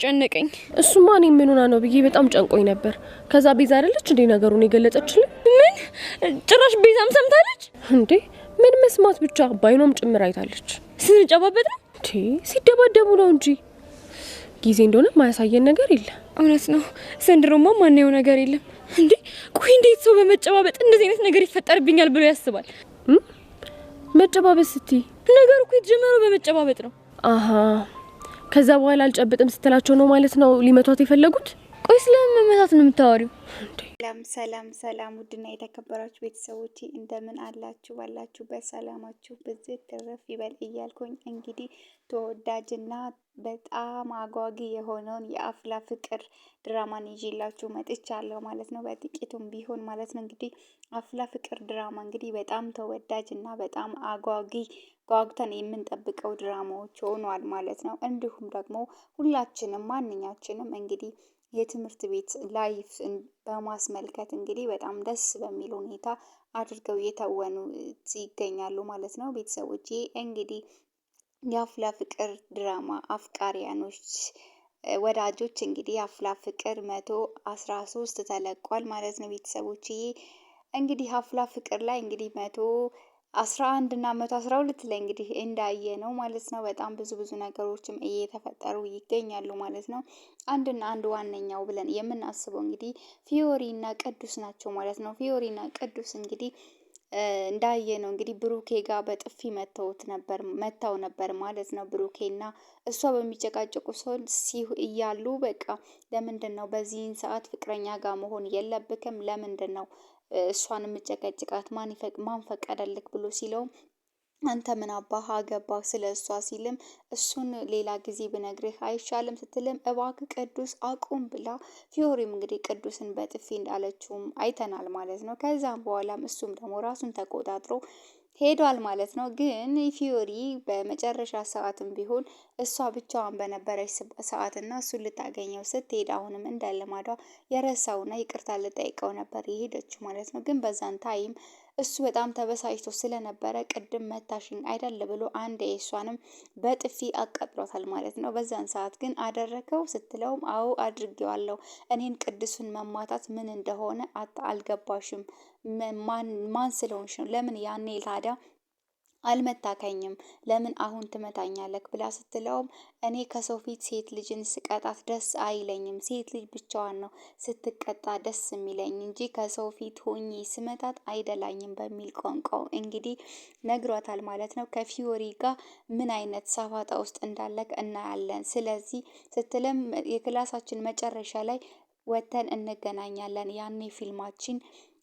የጨነቀኝ። እሱማ እኔ ምን ሆና ነው ብዬ በጣም ጨንቆኝ ነበር። ከዛ ቤዛ አይደለች እንዴ ነገሩን የገለጸችልኝ? ምን ጭራሽ ቤዛም ሰምታለች እንዴ? ምን መስማት ብቻ ባይኖም ጭምር አይታለች። ስንጨባበጥ ነው ሲደባደቡ ነው እንጂ ጊዜ እንደሆነ ማያሳየን ነገር የለም። እውነት ነው። ዘንድሮማ ማንየው ነገር የለም እንዴ። ቆይ እንዴት ሰው በመጨባበጥ እንደዚህ አይነት ነገር ይፈጠርብኛል ብሎ ያስባል? መጨባበጥ ስትይ ነገሩ እኮ የተጀመረው በመጨባበጥ ነው። አሃ ከዛ በኋላ አልጨብጥም ስትላቸው ነው ማለት ነው ሊመቷት የፈለጉት? ቆይ ስለምን መመታት ነው የምታወሪው? ሰላም ውድና የተከበራችሁ ቤተሰቦቼ እንደምን አላችሁ? ባላችሁበት ሰላማችሁ ብዝት ትርፍ ይበል እያልኩኝ እንግዲህ ተወዳጅና በጣም አጓጊ የሆነውን የአፍላ ፍቅር ድራማን ይዤላችሁ መጥቻለሁ ማለት ነው። በጥቂቱም ቢሆን ማለት ነው። እንግዲህ አፍላ ፍቅር ድራማ እንግዲህ በጣም ተወዳጅና በጣም አጓጊ ጓጉተን የምንጠብቀው ድራማዎች ሆኗል ማለት ነው። እንዲሁም ደግሞ ሁላችንም ማንኛችንም እንግዲህ የትምህርት ቤት ላይፍ በማስመልከት እንግዲህ በጣም ደስ በሚል ሁኔታ አድርገው የተወኑ ይገኛሉ ማለት ነው። ቤተሰቦቼ እንግዲህ የአፍላ ፍቅር ድራማ አፍቃሪያኖች ወዳጆች እንግዲህ የአፍላ ፍቅር 113 ተለቋል ማለት ነው። ቤተሰቦቼ እንግዲህ አፍላ ፍቅር ላይ እንግዲህ 111 እና 112 ላይ እንግዲህ እንዳየ ነው ማለት ነው። በጣም ብዙ ነገሮችም እየተፈጠሩ ይገኛሉ ማለት ነው። አንድና አንድ ዋነኛው ብለን የምናስበው እንግዲህ ፊዮሪ እና ቅዱስ ናቸው ማለት ነው። ፊዮሪ እና ቅዱስ እንግዲህ እንዳየ ነው እንግዲህ ብሩኬ ጋር በጥፊ መታው ነበር ማለት ነው። ብሩኬና እሷ በሚጨቃጨቁ ሰው እያሉ በቃ ለምንድን ነው በዚህን ሰዓት ፍቅረኛ ጋር መሆን የለብክም? ለምንድን ነው እሷን የምጨቀጭቃት? ማን ፈቀደልክ ብሎ ሲለው አንተ ምን አባህ አገባህ ስለ እሷ ሲልም እሱን ሌላ ጊዜ ብነግርህ አይሻልም ስትልም እባክህ ቅዱስ አቁም ብላ ፊዮሪም እንግዲህ ቅዱስን በጥፊ እንዳለችውም አይተናል ማለት ነው። ከዛም በኋላም እሱም ደግሞ ራሱን ተቆጣጥሮ ሄዷል ማለት ነው። ግን ፊዮሪ በመጨረሻ ሰዓትም ቢሆን እሷ ብቻዋን በነበረች ሰዓትና እሱን ልታገኘው ስትሄድ አሁንም እንዳለማዷ የረሳውና ይቅርታ ልጠይቀው ነበር የሄደችው ማለት ነው። ግን በዛን ታይም እሱ በጣም ተበሳጭቶ ስለነበረ ቅድም መታሽኝ አይደል ብሎ አንድ እሷንም በጥፊ አቃጥሏታል ማለት ነው። በዛን ሰዓት ግን አደረከው ስትለውም አዎ አድርጌዋለሁ፣ እኔን ቅዱስን መማታት ምን እንደሆነ አልገባሽም፣ ማን ስለሆንሽ ነው? ለምን ያኔ ታዲያ አልመታከኝም? ለምን አሁን ትመታኛለክ? ብላ ስትለውም እኔ ከሰው ፊት ሴት ልጅን ስቀጣት ደስ አይለኝም። ሴት ልጅ ብቻዋን ነው ስትቀጣ ደስ የሚለኝ እንጂ ከሰው ፊት ሆኜ ስመታት አይደላኝም በሚል ቋንቋው እንግዲህ ነግሯታል ማለት ነው። ከፊዮሪ ጋር ምን አይነት ሳፋጣ ውስጥ እንዳለክ እናያለን። ስለዚህ ስትልም የክላሳችን መጨረሻ ላይ ወተን እንገናኛለን፣ ያኔ ፊልማችን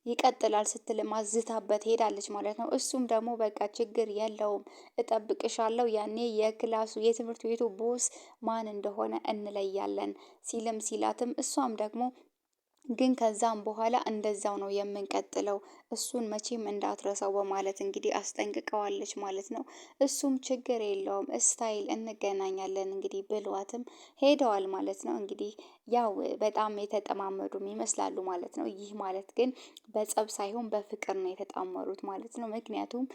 ይቀጥላል ስትል ማዝታበት ሄዳለች ማለት ነው። እሱም ደግሞ በቃ ችግር የለውም እጠብቅሻለሁ፣ ያኔ የክላሱ የትምህርት ቤቱ ቦስ ማን እንደሆነ እንለያለን ሲላትም እሷም ደግሞ ግን ከዛም በኋላ እንደዛው ነው የምንቀጥለው፣ እሱን መቼም እንዳትረሳው በማለት እንግዲህ አስጠንቅቀዋለች ማለት ነው። እሱም ችግር የለውም ስታይል እንገናኛለን እንግዲህ ብሏትም ሄደዋል ማለት ነው። እንግዲህ ያው በጣም የተጠማመዱም ይመስላሉ ማለት ነው። ይህ ማለት ግን በጸብ ሳይሆን በፍቅር ነው የተጣመሩት ማለት ነው። ምክንያቱም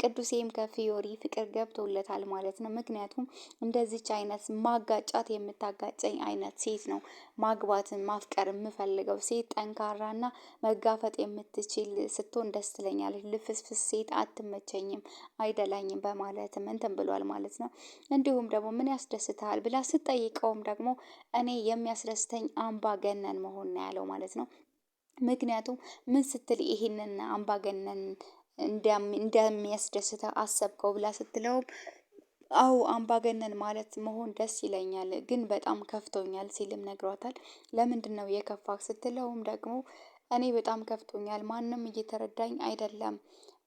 ቅዱሴም ከፊዮሪ ፍቅር ገብቶለታል ማለት ነው። ምክንያቱም እንደዚች አይነት ማጋጫት የምታጋጨኝ አይነት ሴት ነው ማግባትን ማፍቀር የምፈልገው። ሴት ጠንካራና መጋፈጥ የምትችል ስትሆን ደስ ትለኛለች። ልፍስፍስ ሴት አትመቸኝም፣ አይደላኝም በማለትም እንትን ብሏል ማለት ነው። እንዲሁም ደግሞ ምን ያስደስትሃል ብላ ስትጠይቀውም ደግሞ እኔ የሚያስደስተኝ አምባገነን መሆን ነው ያለው ማለት ነው። ምክንያቱም ምን ስትል ይሄንን አምባገነን እንደሚያስደስተ አሰብከው ብላ ስትለውም አው አምባገነን ማለት መሆን ደስ ይለኛል፣ ግን በጣም ከፍቶኛል ሲልም ነግሯታል። ለምንድን ነው የከፋክ ስትለውም ደግሞ እኔ በጣም ከፍቶኛል፣ ማንም እየተረዳኝ አይደለም፣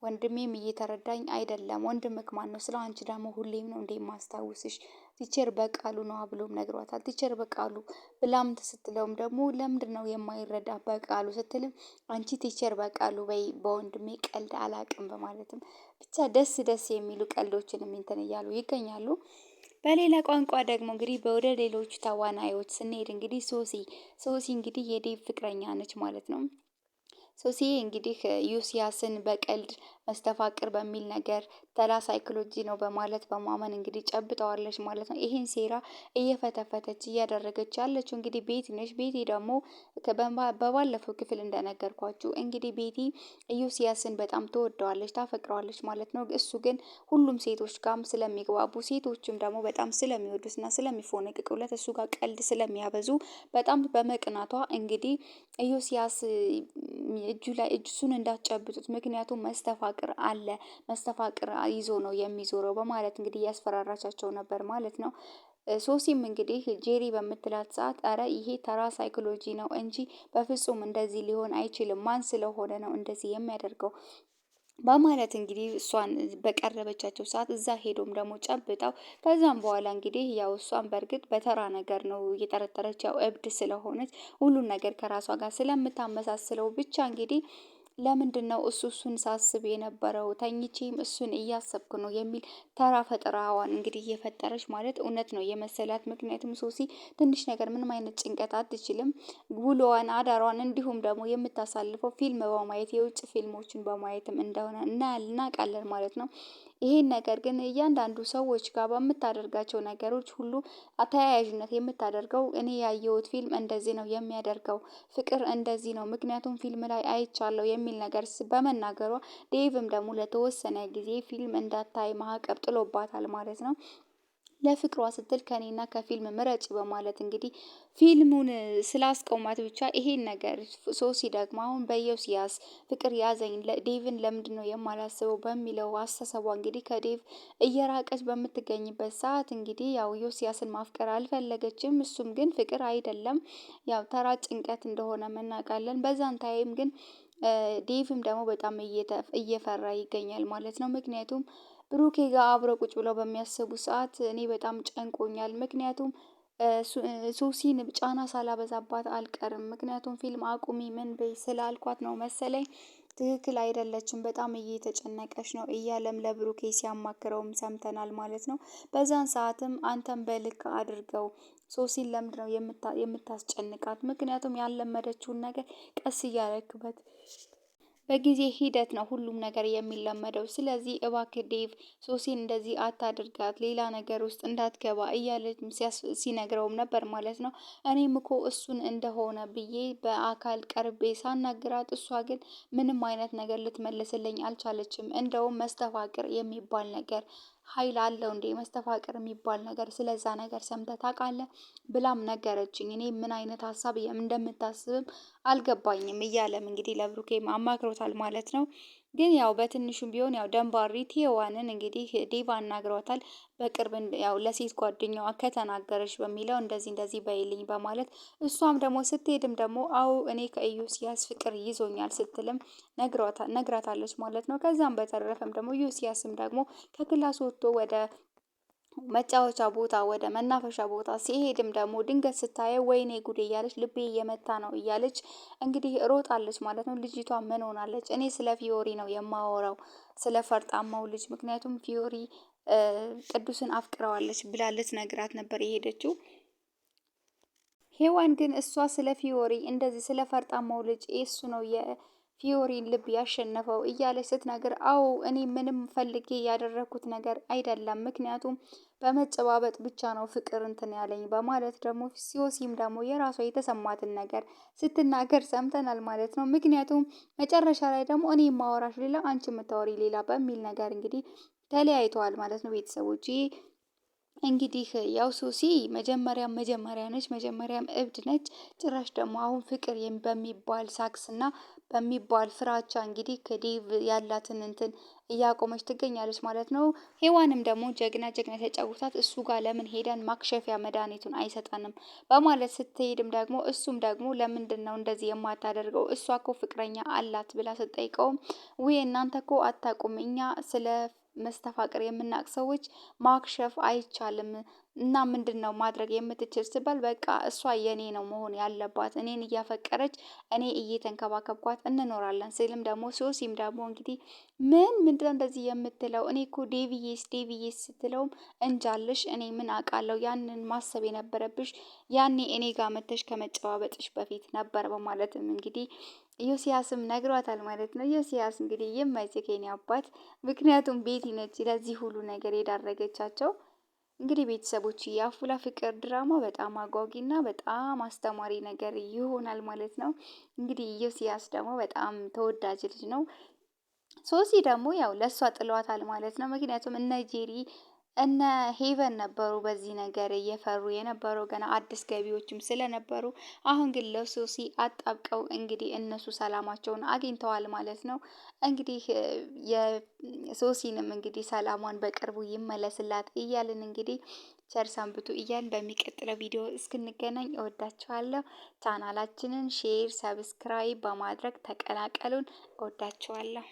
ወንድሜም እየተረዳኝ አይደለም። ወንድምክ ማን ነው ስለው አንቺ ደግሞ ሁሌም ነው እንዴ ማስታውስሽ፣ ቲቸር በቃሉ ነው ብሎም ነግሯታል። ቲቸር በቃሉ ብላም ስትለውም ደግሞ ለምንድን ነው የማይረዳ በቃሉ ስትልም አንቺ ቲቸር በቃሉ በይ፣ በወንድሜ ቀልድ አላቅም በማለትም ብቻ ደስ የሚሉ ቀልዶችን እንትን እያሉ ይገኛሉ። በሌላ ቋንቋ ደግሞ እንግዲህ ወደ ሌሎች ተዋናዮች ስንሄድ እንግዲህ ሶሲ እንግዲህ የዴቭ ፍቅረኛ ነች ማለት ነው። ሶሲ እንግዲህ ዩሲያስን በቀልድ መስተፋቅር በሚል ነገር ተራ ሳይኮሎጂ ነው በማለት በማመን እንግዲህ ጨብጠዋለች ማለት ነው። ይህን ሴራ እየፈተፈተች እያደረገች ያለችው እንግዲህ ቤቲ ነች። ቤቲ ደግሞ በባለፈው ክፍል እንደነገርኳችሁ እንግዲህ ቤቲ ኢዮስያስን በጣም ትወደዋለች፣ ታፈቅረዋለች ማለት ነው። እሱ ግን ሁሉም ሴቶች ጋርም ስለሚግባቡ ሴቶችም ደግሞ በጣም ስለሚወዱትና ስለሚፎነቅቁለት እሱ ጋር ቀልድ ስለሚያበዙ በጣም በመቅናቷ እንግዲህ ኢዮስያስ እጁ ላይ እሱን እንዳትጨብጡት፣ ምክንያቱም መስተፋቅር አለ፣ መስተፋቅር ይዞ ነው የሚዞረው በማለት እንግዲህ እያስፈራራቻቸው ነበር ማለት ነው። ሶሲም እንግዲህ ጄሪ በምትላት ሰዓት አረ ይሄ ተራ ሳይኮሎጂ ነው እንጂ በፍጹም እንደዚህ ሊሆን አይችልም፣ ማን ስለሆነ ነው እንደዚህ የሚያደርገው በማለት እንግዲህ እሷን በቀረበቻቸው ሰዓት እዛ ሄዶም ደግሞ ጨብጣው ከዛም በኋላ እንግዲህ ያው እሷን በእርግጥ በተራ ነገር ነው እየጠረጠረች ያው እብድ ስለሆነች ሁሉን ነገር ከራሷ ጋር ስለምታመሳስለው ብቻ እንግዲህ ለምንድን ነው እሱን ሳስብ የነበረው ተኝቼም እሱን እያሰብኩ ነው የሚል ተራ ፈጠራዋን እንግዲህ እየፈጠረች ማለት እውነት ነው የመሰላት። ምክንያቱም ሶሲ ትንሽ ነገር ምንም አይነት ጭንቀት አትችልም። ውሎዋን አዳሯን እንዲሁም ደግሞ የምታሳልፈው ፊልም በማየት የውጭ ፊልሞችን በማየትም እንደሆነ እናውቃለን ማለት ነው። ይሄን ነገር ግን እያንዳንዱ ሰዎች ጋር በምታደርጋቸው ነገሮች ሁሉ ተያያዥነት የምታደርገው እኔ ያየሁት ፊልም እንደዚህ ነው የሚያደርገው፣ ፍቅር እንደዚህ ነው ምክንያቱም ፊልም ላይ አይቻለሁ የሚል ነገር በመናገሯ ዴቭም ደግሞ ለተወሰነ ጊዜ ፊልም እንዳታይ ማዕቀብ ጥሎባታል ማለት ነው። ለፍቅሯ ስትል ከኔና ከፊልም ምረጭ በማለት እንግዲህ ፊልሙን ስላስቆማት ብቻ ይሄን ነገር ሶሲ ደግሞ አሁን በኢዮስያስ ፍቅር ያዘኝ ዴቭን ለምንድን ነው የማላስበው በሚለው አስተሳሰቧ እንግዲህ ከዴቭ እየራቀች በምትገኝበት ሰዓት እንግዲህ ያው ኢዮስያስን ማፍቀር አልፈለገችም። እሱም ግን ፍቅር አይደለም ያው ተራ ጭንቀት እንደሆነ መናቃለን። በዛን ታይም ግን ዴቭም ደግሞ በጣም እየፈራ ይገኛል ማለት ነው። ምክንያቱም ብሩኬ ጋር አብረው ቁጭ ብለው በሚያስቡ ሰዓት እኔ በጣም ጨንቆኛል። ምክንያቱም ሶሲን ጫና ሳላበዛባት አልቀርም። ምክንያቱም ፊልም አቁሚ ምን በይ ስላልኳት ነው መሰለኝ ትክክል አይደለችም፣ በጣም እየተጨነቀች ነው እያለም ለብሩኬ ሲያማክረውም ሰምተናል ማለት ነው። በዛን ሰዓትም አንተም በልክ አድርገው ሶሲን ለምንድን ነው የምታስጨንቃት? ምክንያቱም ያለመደችውን ነገር ቀስ እያለክበት በጊዜ ሂደት ነው ሁሉም ነገር የሚለመደው። ስለዚህ እባክህ ዴቭ ሶሲን እንደዚህ አታድርጋት፣ ሌላ ነገር ውስጥ እንዳትገባ እያለ ሲነግረውም ነበር ማለት ነው። እኔም እኮ እሱን እንደሆነ ብዬ በአካል ቀርቤ ሳናግራት እሷ ግን ምንም አይነት ነገር ልትመልስልኝ አልቻለችም። እንደውም መስተፋቅር የሚባል ነገር ኃይል አለው እንዴ መስተፋቅር የሚባል ነገር ስለዛ ነገር ሰምተህ ታውቃለህ ብላም ነገረችኝ። እኔ ምን አይነት ሀሳብ እንደምታስብም አልገባኝም እያለም እንግዲህ ለብሩኬም አማክሮታል ማለት ነው። ግን ያው በትንሹም ቢሆን ያው ደንባሪ ቲዋንን እንግዲህ ዴቫ አናግሯታል። በቅርብ ያው ለሴት ጓደኛዋ ከተናገረች በሚለው እንደዚህ በይልኝ በማለት እሷም ደግሞ ስትሄድም ደግሞ አው እኔ ከኢዮስያስ ፍቅር ይዞኛል ስትልም ነግራታለች ማለት ነው። ከዛም በተረፈም ደግሞ ኢዮስያስም ደግሞ ከክላስ ወጥቶ ወደ መጫወቻ ቦታ ወደ መናፈሻ ቦታ ሲሄድም ደግሞ ድንገት ስታየው ወይኔ ጉዴ እያለች ልቤ እየመታ ነው እያለች እንግዲህ ሮጣለች ማለት ነው። ልጅቷ ምን ሆናለች? እኔ ስለ ፊዮሪ ነው የማወራው፣ ስለ ፈርጣማው ልጅ። ምክንያቱም ፊዮሪ ቅዱስን አፍቅረዋለች ብላለች ነግራት ነበር የሄደችው። ሄዋን ግን እሷ ስለ ፊዮሪ እንደዚህ ስለ ፈርጣማው ልጅ እሱ ነው ፊዮሪን ልብ ያሸነፈው እያለች ስትነግር አዎ እኔ ምንም ፈልጌ ያደረኩት ነገር አይደለም፣ ምክንያቱም በመጨባበጥ ብቻ ነው ፍቅር እንትን ያለኝ በማለት ደግሞ ሲዮሲም ደግሞ የራሷ የተሰማትን ነገር ስትናገር ሰምተናል ማለት ነው። ምክንያቱም መጨረሻ ላይ ደግሞ እኔ ማወራሽ ሌላ አንቺ የምታወሪ ሌላ በሚል ነገር እንግዲህ ተለያይተዋል ማለት ነው። ቤተሰቦች እንግዲህ ያው ሶሲ መጀመሪያም ነች፣ መጀመሪያም እብድ ነች። ጭራሽ ደግሞ አሁን ፍቅር በሚባል ሳክስ እና በሚባል ፍራቻ እንግዲህ ከዴቭ ያላትን እንትን እያቆመች ትገኛለች ማለት ነው። ሄዋንም ደግሞ ጀግና ተጫውታት እሱ ጋር ለምን ሄደን ማክሸፊያ መድኃኒቱን አይሰጠንም በማለት ስትሄድም ደግሞ እሱም ደግሞ ለምንድን ነው እንደዚህ የማታደርገው እሷ እኮ ፍቅረኛ አላት ብላ ስትጠይቀውም ውይ እናንተ እኮ አታውቁም፣ እኛ ስለ መስተፋቅር የምናውቅ ሰዎች ማክሸፍ አይቻልም፣ እና ምንድን ነው ማድረግ የምትችል ስባል በቃ እሷ የኔ ነው መሆን ያለባት፣ እኔን እያፈቀረች እኔ እየተንከባከብኳት እንኖራለን ስልም ደግሞ ሶሲም ደግሞ እንግዲህ ምንድነው እንደዚህ የምትለው? እኔ እኮ ዴቪዬስ ስትለውም እንጃልሽ እኔ ምን አውቃለሁ፣ ያንን ማሰብ የነበረብሽ ያኔ እኔ ጋር መተሽ ከመጨባበጥሽ በፊት ነበር በማለትም እንግዲህ ዮሲያስም ነግሯታል ማለት ነው። ዮሲያስ እንግዲህ የማይጽፍ የኔ አባት፣ ምክንያቱም ቤቲ ነች ለዚህ ሁሉ ነገር የዳረገቻቸው። እንግዲህ ቤተሰቦች የአፉላ ፍቅር ድራማ በጣም አጓጊና በጣም አስተማሪ ነገር ይሆናል ማለት ነው። እንግዲህ ዮሲያስ ደግሞ በጣም ተወዳጅ ልጅ ነው። ሶሲ ደግሞ ያው ለሷ ጥሏታል ማለት ነው። ምክንያቱም እነ ጄሪ እነ ሄቨን ነበሩ በዚህ ነገር እየፈሩ የነበረው ገና አዲስ ገቢዎችም ስለነበሩ፣ አሁን ግን ለሶሲ አጣብቀው እንግዲህ እነሱ ሰላማቸውን አግኝተዋል ማለት ነው። እንግዲህ የሶሲንም እንግዲህ ሰላሟን በቅርቡ ይመለስላት እያልን እንግዲህ ቸር ሰንብቱ እያልን በሚቀጥለው ቪዲዮ እስክንገናኝ እወዳችኋለሁ። ቻናላችንን ሼር፣ ሰብስክራይብ በማድረግ ተቀላቀሉን። እወዳችኋለሁ።